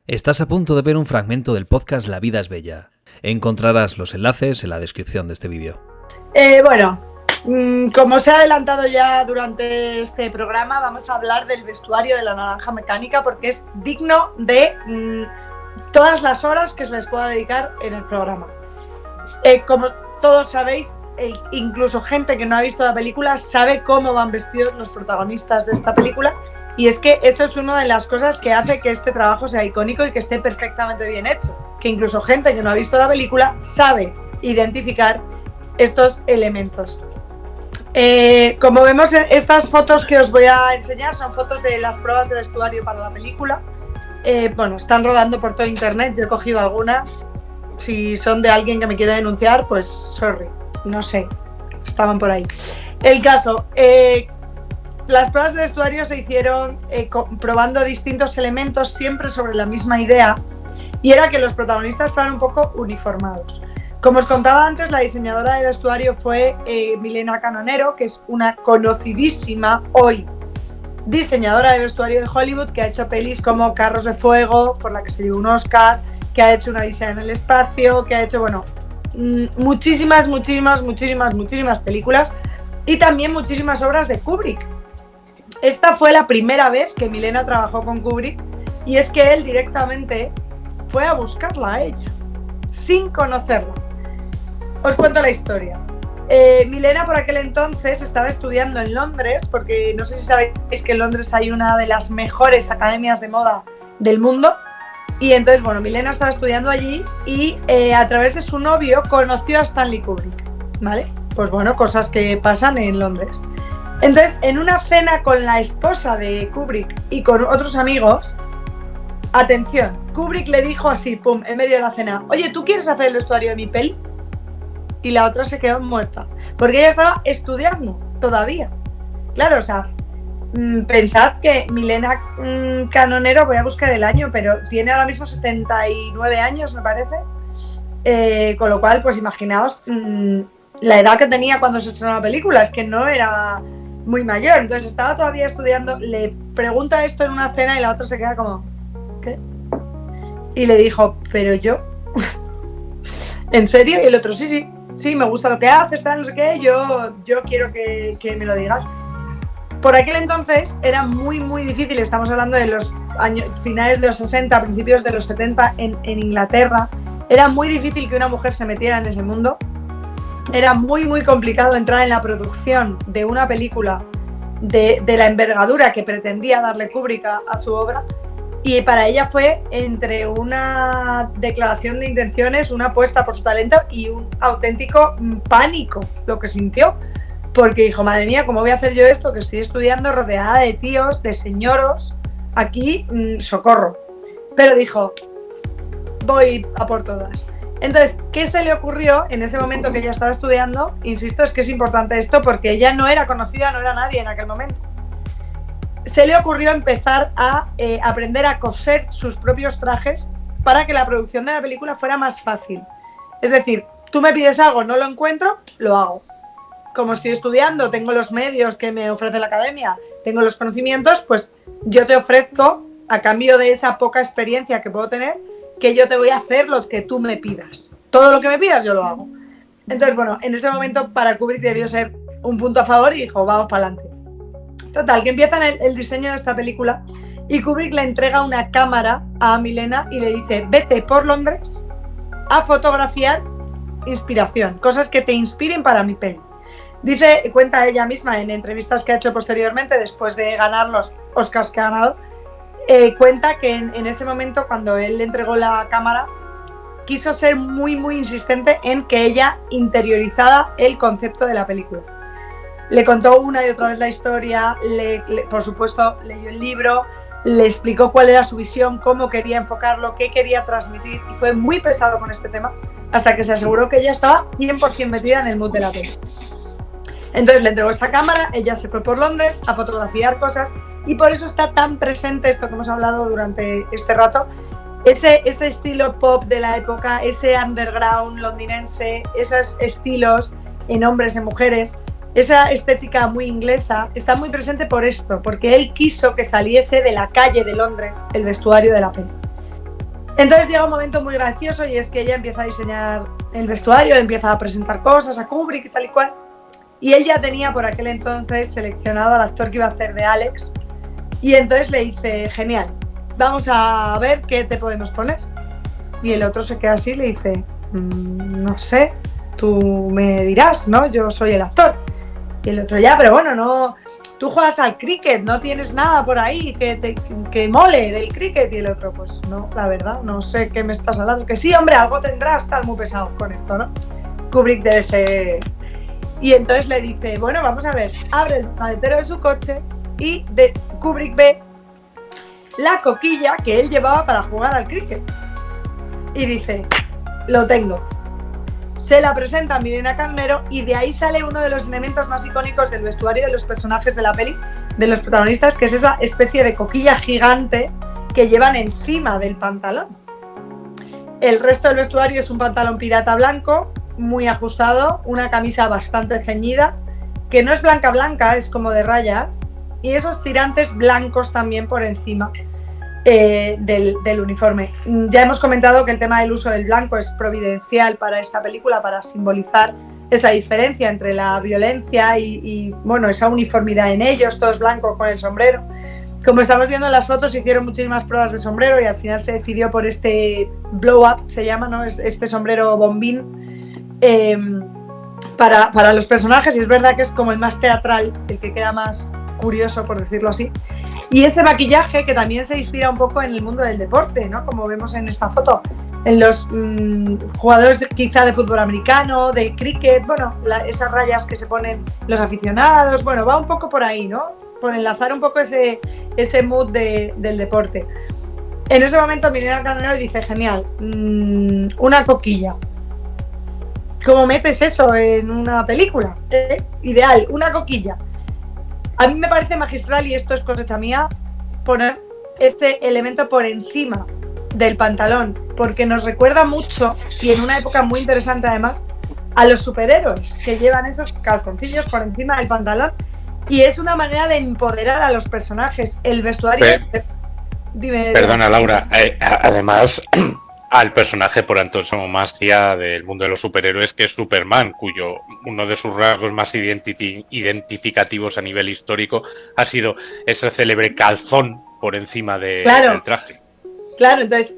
Estás a punto de ver un fragmento del podcast La vida es bella. Encontrarás los enlaces en la descripción de este vídeo. Como se ha adelantado ya durante este programa, vamos a hablar del vestuario de La Naranja Mecánica porque es digno de todas las horas que se les pueda dedicar en el programa. Como todos sabéis, incluso gente que no ha visto la película sabe cómo van vestidos los protagonistas de esta película, y es que eso es una de las cosas que hace que este trabajo sea icónico y que esté perfectamente bien hecho, que incluso gente que no ha visto la película sabe identificar estos elementos. Como vemos, estas fotos que os voy a enseñar son fotos de las pruebas de vestuario para la película. Están rodando por todo internet, yo he cogido alguna. Si son de alguien que me quiere denunciar, pues sorry, no sé, estaban por ahí. El caso, las pruebas de vestuario se hicieron probando distintos elementos, siempre sobre la misma idea, y era que los protagonistas fueran un poco uniformados. Como os contaba antes, la diseñadora de vestuario fue Milena Canonero, que es una conocidísima hoy diseñadora de vestuario de Hollywood, que ha hecho pelis como Carros de Fuego, por la que se llevó un Oscar, que ha hecho Una odisea en el espacio, que ha hecho, muchísimas películas y también muchísimas obras de Kubrick. Esta fue la primera vez que Milena trabajó con Kubrick, y es que él directamente fue a buscarla a ella, sin conocerla. Os cuento la historia. Milena por aquel entonces estaba estudiando en Londres, porque no sé si sabéis que en Londres hay una de las mejores academias de moda del mundo. Y entonces, Milena estaba estudiando allí y a través de su novio conoció a Stanley Kubrick, ¿vale? Pues cosas que pasan en Londres. Entonces, en una cena con la esposa de Kubrick y con otros amigos, atención, Kubrick le dijo así, pum, en medio de la cena: oye, ¿tú quieres hacer el vestuario de mi peli? Y la otra se quedó muerta, porque ella estaba estudiando todavía. Claro, o sea, pensad que Milena Canonero, voy a buscar el año, pero tiene ahora mismo 79 años, me parece. Con lo cual, pues imaginaos la edad que tenía cuando se estrenó la película, es que no era muy mayor, entonces estaba todavía estudiando. Le pregunta esto en una cena y la otra se queda como, ¿qué? Y le dijo, ¿pero yo? ¿En serio? Y el otro, sí, me gusta lo que haces, tal, no sé qué, yo quiero que me lo digas. Por aquel entonces era muy difícil, estamos hablando de los años finales de los 60, principios de los 70 en Inglaterra. Era muy difícil que una mujer se metiera en ese mundo. Era muy complicado entrar en la producción de una película de la envergadura que pretendía darle Kubrick a su obra. Y para ella fue entre una declaración de intenciones, una apuesta por su talento y un auténtico pánico lo que sintió. Porque dijo, madre mía, ¿cómo voy a hacer yo esto? Que estoy estudiando rodeada de tíos, de señoros, aquí, socorro. Pero dijo, voy a por todas. Entonces, ¿qué se le ocurrió en ese momento que ella estaba estudiando? Insisto, es que es importante esto porque ella no era conocida, no era nadie en aquel momento. Se le ocurrió empezar a aprender a coser sus propios trajes para que la producción de la película fuera más fácil. Es decir, tú me pides algo, no lo encuentro, lo hago. Como estoy estudiando, tengo los medios que me ofrece la academia, tengo los conocimientos, pues yo te ofrezco, a cambio de esa poca experiencia que puedo tener, que yo te voy a hacer lo que tú me pidas. Todo lo que me pidas yo lo hago. Entonces, en ese momento para Kubrick debió ser un punto a favor y dijo, vamos para adelante. Total, que empiezan el diseño de esta película y Kubrick le entrega una cámara a Milena y le dice, vete por Londres a fotografiar inspiración, cosas que te inspiren para mi peli. Cuenta ella misma en entrevistas que ha hecho posteriormente, después de ganar los Oscars que ha ganado, cuenta que en ese momento, cuando él le entregó la cámara, quiso ser muy insistente en que ella interiorizara el concepto de la película. Le contó una y otra vez la historia, por supuesto leyó el libro, le explicó cuál era su visión, cómo quería enfocarlo, qué quería transmitir, y fue muy pesado con este tema hasta que se aseguró que ella estaba 100% metida en el mood de la peli. Entonces le entregó esta cámara, ella se fue por Londres a fotografiar cosas, y por eso está tan presente esto que hemos hablado durante este rato, ese estilo pop de la época, ese underground londinense, esos estilos en hombres y mujeres, esa estética muy inglesa, está muy presente por esto, porque él quiso que saliese de la calle de Londres el vestuario de la peli. Entonces llega un momento muy gracioso y es que ella empieza a diseñar el vestuario, empieza a presentar cosas a Kubrick y tal y cual. Y él ya tenía por aquel entonces seleccionado al actor que iba a hacer de Alex. Y entonces le dice, genial, vamos a ver qué te podemos poner. Y el otro se queda así y le dice, no sé, tú me dirás, ¿no? Yo soy el actor. Y el otro, ya, pero bueno, no, tú juegas al cricket, no tienes nada por ahí que mole del cricket. Y el otro, pues no, la verdad, no sé qué me estás hablando. Que sí, hombre, algo tendrás, estás muy pesado con esto, ¿no? Kubrick debe ser... Y entonces le dice, bueno, vamos a ver, abre el maletero de su coche y Kubrick ve la coquilla que él llevaba para jugar al cricket. Y dice, lo tengo. Se la presenta a Milena Carnero y de ahí sale uno de los elementos más icónicos del vestuario de los personajes de la peli, de los protagonistas, que es esa especie de coquilla gigante que llevan encima del pantalón. El resto del vestuario es un pantalón pirata blanco, muy ajustado, una camisa bastante ceñida, que no es blanca, es como de rayas, y esos tirantes blancos también por encima del uniforme. Ya hemos comentado que el tema del uso del blanco es providencial para esta película, para simbolizar esa diferencia entre la violencia y bueno, esa uniformidad en ellos, todos blancos con el sombrero. Como estamos viendo en las fotos, se hicieron muchísimas pruebas de sombrero y al final se decidió por este blow up, se llama, ¿no? Este sombrero bombín para los personajes, y es verdad que es como el más teatral, el que queda más curioso, por decirlo así. Y ese maquillaje que también se inspira un poco en el mundo del deporte, ¿no? Como vemos en esta foto, en los jugadores quizá de fútbol americano, de cricket, bueno, esas rayas que se ponen los aficionados, bueno, va un poco por ahí, ¿no? Por enlazar un poco ese mood del deporte. En ese momento Milena Carnero dice, genial, una coquilla. ¿Cómo metes eso en una película? Ideal, una coquilla. A mí me parece magistral, y esto es cosecha mía, poner este elemento por encima del pantalón, porque nos recuerda mucho, y en una época muy interesante además, a los superhéroes que llevan esos calzoncillos por encima del pantalón, y es una manera de empoderar a los personajes. El vestuario... Perdona, Laura, además... al personaje por antonomasia del mundo de los superhéroes, que es Superman, cuyo uno de sus rasgos más identificativos a nivel histórico ha sido ese célebre calzón por encima del traje. Claro, entonces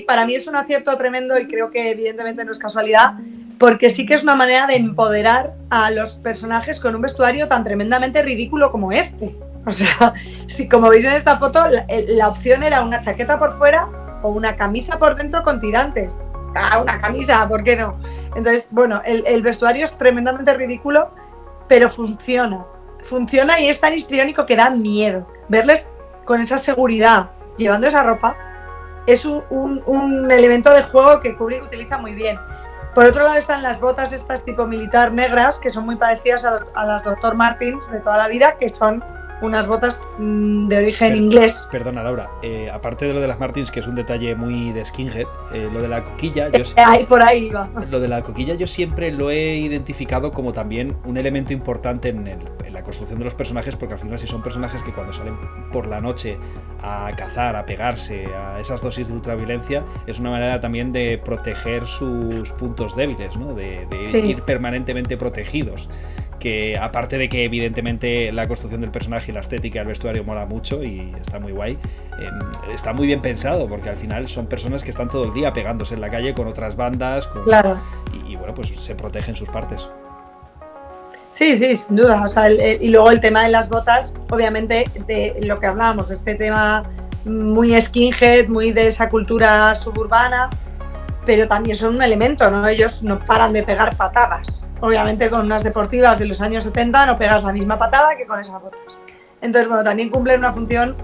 para mí es un acierto tremendo, y creo que evidentemente no es casualidad, porque sí que es una manera de empoderar a los personajes con un vestuario tan tremendamente ridículo como este. O sea, si como veis en esta foto, la opción era una chaqueta por fuera o una camisa por dentro con tirantes. Una camisa, ¿por qué no? Entonces, bueno, el vestuario es tremendamente ridículo, pero funciona. Funciona y es tan histriónico que da miedo. Verles con esa seguridad, llevando esa ropa, es un elemento de juego que Kubrick utiliza muy bien. Por otro lado están las botas estas tipo militar negras, que son muy parecidas a las Dr. Martens de toda la vida, que son unas botas de origen inglés. Perdona, Laura, aparte de lo de las Martins, que es un detalle muy de skinhead, lo de la coquilla... por ahí iba. Lo de la coquilla yo siempre lo he identificado como también un elemento importante en la construcción de los personajes, porque al final si son personajes que cuando salen por la noche a cazar, a pegarse, a esas dosis de ultraviolencia, es una manera también de proteger sus puntos débiles, ¿no? De ir permanentemente protegidos. Que aparte de que evidentemente la construcción del personaje y la estética del vestuario mola mucho y está muy guay, está muy bien pensado, porque al final son personas que están todo el día pegándose en la calle con otras bandas, claro. y bueno, pues se protegen sus partes. Sí, sin duda. O sea, y luego el tema de las botas, obviamente, de lo que hablábamos, este tema muy skinhead, muy de esa cultura suburbana, pero también son un elemento, ¿no? Ellos no paran de pegar patadas. Obviamente con unas deportivas de los años 70 no pegas la misma patada que con esas botas. Entonces, bueno, también cumplen una función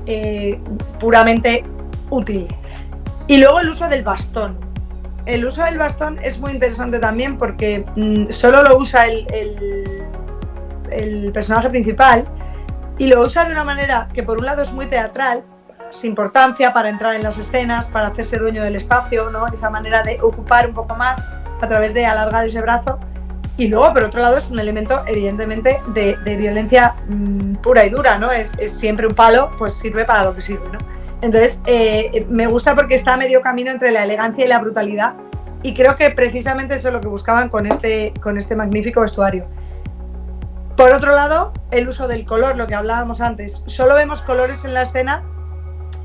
puramente útil. Y luego el uso del bastón. El uso del bastón es muy interesante también, porque solo lo usa el personaje principal, y lo usa de una manera que por un lado es muy teatral, sin importancia, para entrar en las escenas, para hacerse dueño del espacio, ¿no? Esa manera de ocupar un poco más a través de alargar ese brazo. Y luego, por otro lado, es un elemento, evidentemente, de violencia pura y dura, ¿no? Es siempre un palo, pues sirve para lo que sirve, ¿no? Entonces, me gusta porque está a medio camino entre la elegancia y la brutalidad. Y creo que precisamente eso es lo que buscaban con este magnífico vestuario. Por otro lado, el uso del color, lo que hablábamos antes. Solo vemos colores en la escena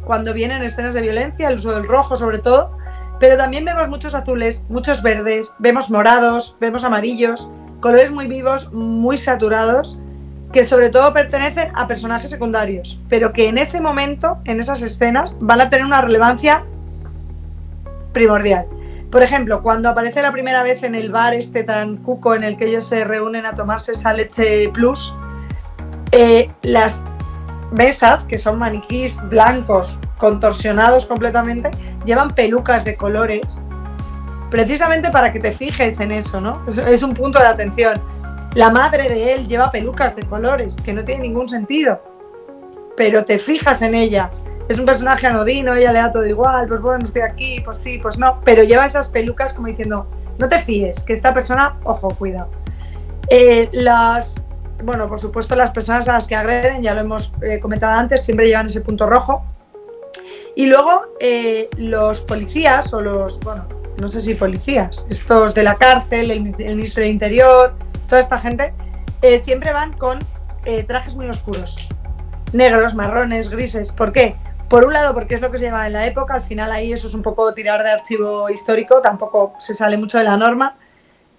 cuando vienen escenas de violencia, el uso del rojo sobre todo, pero también vemos muchos azules, muchos verdes, vemos morados, vemos amarillos, colores muy vivos, muy saturados, que sobre todo pertenecen a personajes secundarios, pero que en ese momento, en esas escenas, van a tener una relevancia primordial. Por ejemplo, cuando aparece la primera vez en el bar este tan cuco en el que ellos se reúnen a tomarse esa leche plus, las mesas, que son maniquís blancos, contorsionados completamente, llevan pelucas de colores, precisamente para que te fijes en eso, ¿no? Es un punto de atención. La madre de él lleva pelucas de colores, que no tiene ningún sentido, pero te fijas en ella. Es un personaje anodino, ella le da todo igual, pues bueno, estoy aquí, pues sí, pues no, pero lleva esas pelucas como diciendo, no te fíes, que esta persona, ojo, cuidado. Bueno, por supuesto, las personas a las que agreden, ya lo hemos comentado antes, siempre llevan ese punto rojo. Y luego los policías, o bueno, no sé si policías, estos de la cárcel, el ministro del Interior, toda esta gente, siempre van con trajes muy oscuros, negros, marrones, grises. ¿Por qué? Por un lado, porque es lo que se lleva en la época, al final ahí eso es un poco tirar de archivo histórico, tampoco se sale mucho de la norma.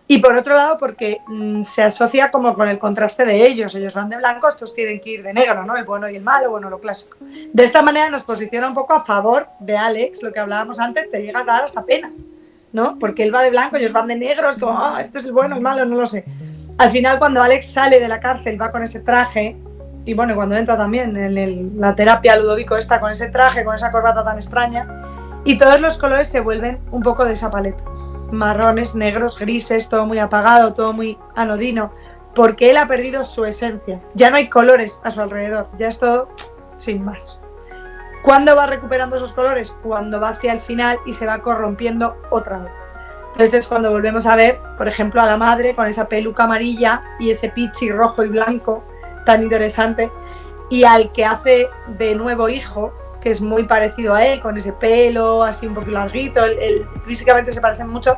Y por otro lado, porque se asocia como con el contraste de ellos van de blanco, estos tienen que ir de negro, ¿no? El bueno y el malo, bueno, lo clásico. De esta manera nos posiciona un poco a favor de Alex, lo que hablábamos antes, te llega a dar hasta pena, ¿no? Porque él va de blanco, ellos van de negro, es como, este es el bueno, el malo, no lo sé. Al final, cuando Alex sale de la cárcel, va con ese traje, y bueno, cuando entra también en la terapia Ludovico está con ese traje, con esa corbata tan extraña, y todos los colores se vuelven un poco de esa paleta. Marrones, negros, grises, todo muy apagado, todo muy anodino, porque él ha perdido su esencia. Ya no hay colores a su alrededor, ya es todo sin más. ¿Cuándo va recuperando esos colores? Cuando va hacia el final y se va corrompiendo otra vez. Entonces es cuando volvemos a ver, por ejemplo, a la madre con esa peluca amarilla y ese pichi rojo y blanco tan interesante, y al que hace de nuevo hijo, que es muy parecido a él, con ese pelo así un poco larguito, físicamente se parecen mucho,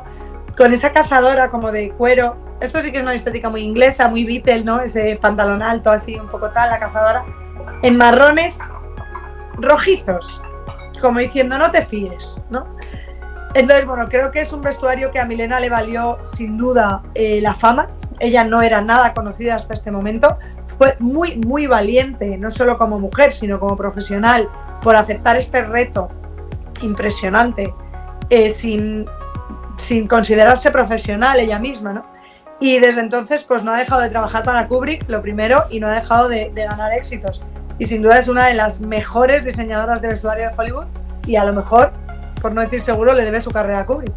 con esa cazadora como de cuero. Esto sí que es una estética muy inglesa, muy Beatle, ¿no? Ese pantalón alto así un poco tal, la cazadora, en marrones rojizos, como diciendo no te fíes, ¿no? Entonces, bueno, creo que es un vestuario que a Milena le valió sin duda la fama. Ella no era nada conocida hasta este momento. Fue muy, muy valiente, no solo como mujer, sino como profesional, por aceptar este reto impresionante, sin considerarse profesional ella misma, ¿no? Y desde entonces, pues no ha dejado de trabajar para Kubrick, lo primero, y no ha dejado de ganar éxitos. Y sin duda es una de las mejores diseñadoras de vestuario de Hollywood, y a lo mejor, por no decir seguro, le debe su carrera a Kubrick.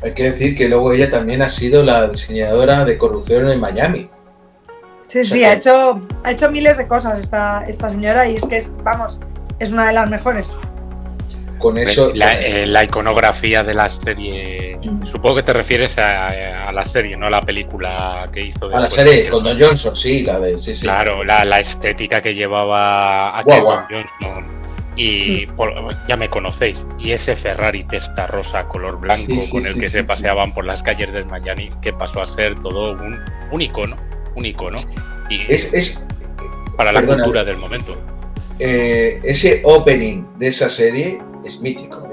Hay que decir que luego ella también ha sido la diseñadora de Corrupción en Miami. Sí, sí, ha hecho miles de cosas esta señora, y es que es una de las mejores. Con eso, la iconografía de la serie, supongo que te refieres a la serie, no a la película que hizo. A la serie con Don Johnson, sí, sí. Claro, la estética que llevaba aquel Don Johnson. Y ya me conocéis, y ese Ferrari testa rosa color blanco con el que se paseaban por las calles de Miami, que pasó a ser todo un icono, y es para la cultura del momento. Ese opening de esa serie es mítico,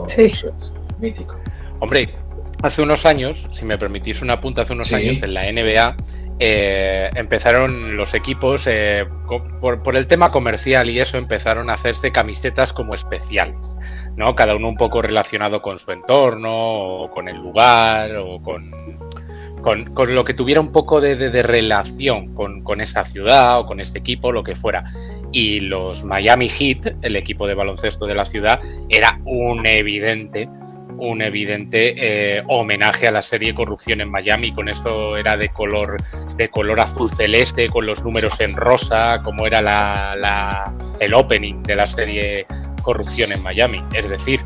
es mítico. Hombre, hace unos años, si me permitís un apunte, años en la NBA empezaron los equipos por el tema comercial y eso, empezaron a hacerse camisetas como especiales, ¿no? Cada uno un poco relacionado con su entorno o con el lugar o con lo que tuviera un poco de relación con esa ciudad o con este equipo, lo que fuera. Y los Miami Heat, el equipo de baloncesto de la ciudad, era un evidente homenaje a la serie Corrupción en Miami. Con eso era de color azul celeste, con los números en rosa, como era el opening de la serie Corrupción en Miami. Es decir,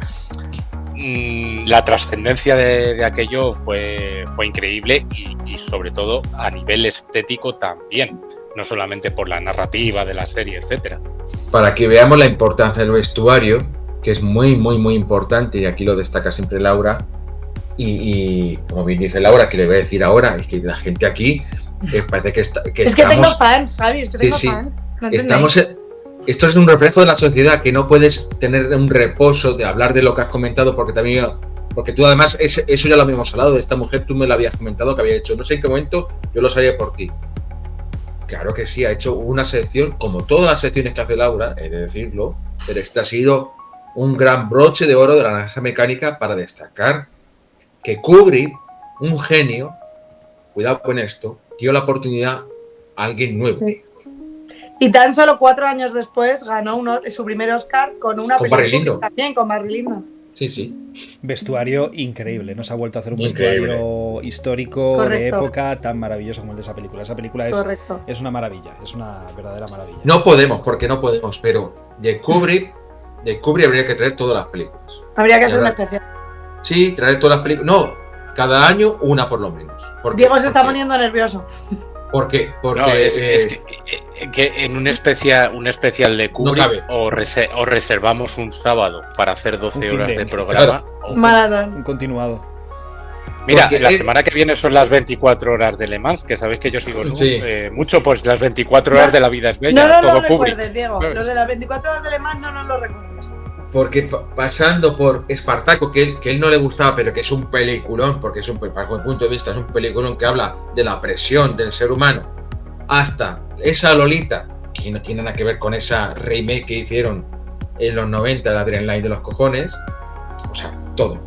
la trascendencia de aquello fue increíble y sobre todo a nivel estético también, no solamente por la narrativa de la serie, etcétera. para que veamos la importancia del vestuario, que es muy, muy, muy importante, y aquí lo destaca siempre Laura, y como bien dice Laura, que le voy a decir ahora, es que la gente aquí parece que, es que tengo fans, Javi, es que tengo fans. No esto es un reflejo de la sociedad, que no puedes tener un reposo de hablar de lo que has comentado, porque tú además, eso ya lo habíamos hablado, de esta mujer tú me la habías comentado que había hecho, no sé en qué momento, yo lo sabía por ti. Claro que sí, ha hecho una sección, como todas las secciones que hace Laura, he de decirlo, pero este ha sido un gran broche de oro de la naranja mecánica para destacar que Kubrick, un genio, cuidado con esto, dio la oportunidad a alguien nuevo. Sí. Y tan solo 4 años después ganó su primer Oscar con una película también con Barry Lyndon. Sí, sí. Vestuario increíble, no se ha vuelto a hacer un Increíble. vestuario histórico. Correcto. De época tan maravilloso como el de esa película. Esa película es una maravilla, es una verdadera maravilla. No podemos, pero de Kubrick habría que traer todas las películas. Habría que hacer una especial. Sí, traer todas las películas. No, cada año una por lo menos. Diego se está poniendo nervioso. Porque no, es que en un especial de Kubrick no o reservamos un sábado para hacer 12 horas de programa. Claro. Maratón. Un continuado. Mira, la semana que viene son las 24 horas de Le Mans, que sabéis que yo sigo mucho, pues las 24 horas de La vida es bella. No nos todo lo Kubrick. recuerdes, Diego. ¿Sabes? Los de las 24 horas de Le Mans no nos lo recuerdes. Porque pasando por Espartaco, que él no le gustaba, pero que es un peliculón, porque bajo mi punto de vista es un peliculón que habla de la presión del ser humano, hasta esa Lolita, que no tiene nada que ver con esa remake que hicieron en los 90 de Adrenaline de los cojones. O sea, todo.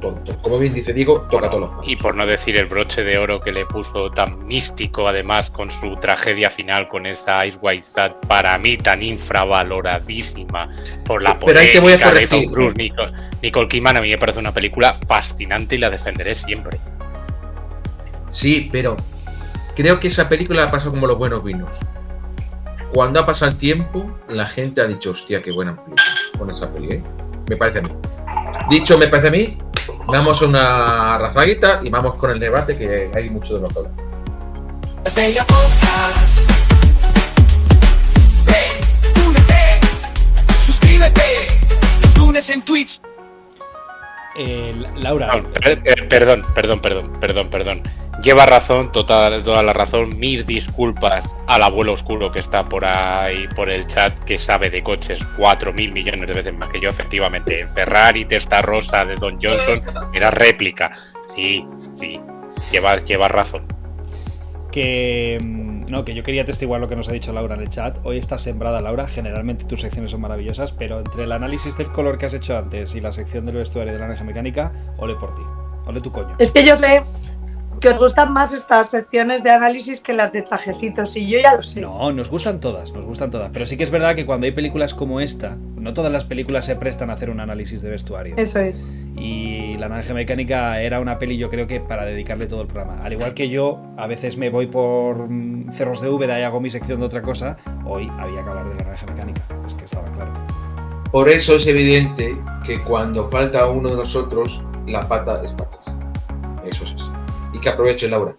Como bien dice Diego, toca todos los palos. Y por no decir el broche de oro que le puso tan místico, además, con su tragedia final, con esa Ice White Sat, para mí tan infravaloradísima por la polémica de Tom Cruise, Nicole Kidman. A mí me parece una película fascinante y la defenderé siempre. Sí, pero creo que esa película ha pasado como los buenos vinos. Cuando ha pasado el tiempo, la gente ha dicho, hostia, qué buena película con esa peli, ¿eh? Me parece a mí. Dicho me parece a mí, damos una rafaguita y vamos con el debate, que hay mucho de lo que hablar. Suscríbete, los lunes en Twitch. Laura. Perdón. Lleva razón, toda la razón. Mis disculpas al abuelo oscuro que está por ahí, por el chat, que sabe de coches 4.000 millones de veces más que yo. Efectivamente, Ferrari Testarossa de Don Johnson era réplica. Sí, lleva razón. Que yo quería atestiguar lo que nos ha dicho Laura en el chat. Hoy estás sembrada, Laura. Generalmente tus secciones son maravillosas, pero entre el análisis del color que has hecho antes y la sección del vestuario de la naranja mecánica, ole por ti. Ole tu coño. Es que yo sé que os gustan más estas secciones de análisis que las de trajecitos, y yo ya lo sé. No, nos gustan todas. Pero sí que es verdad que cuando hay películas como esta, no todas las películas se prestan a hacer un análisis de vestuario. Eso es. Y La naranja mecánica era una peli, yo creo que para dedicarle todo el programa. Al igual que yo, a veces me voy por cerros de Úbeda y hago mi sección de otra cosa, hoy había que hablar de La naranja mecánica. Es que estaba claro. Por eso es evidente que cuando falta uno de nosotros, la pata está coja. Eso es así. Y que aproveche, Laura.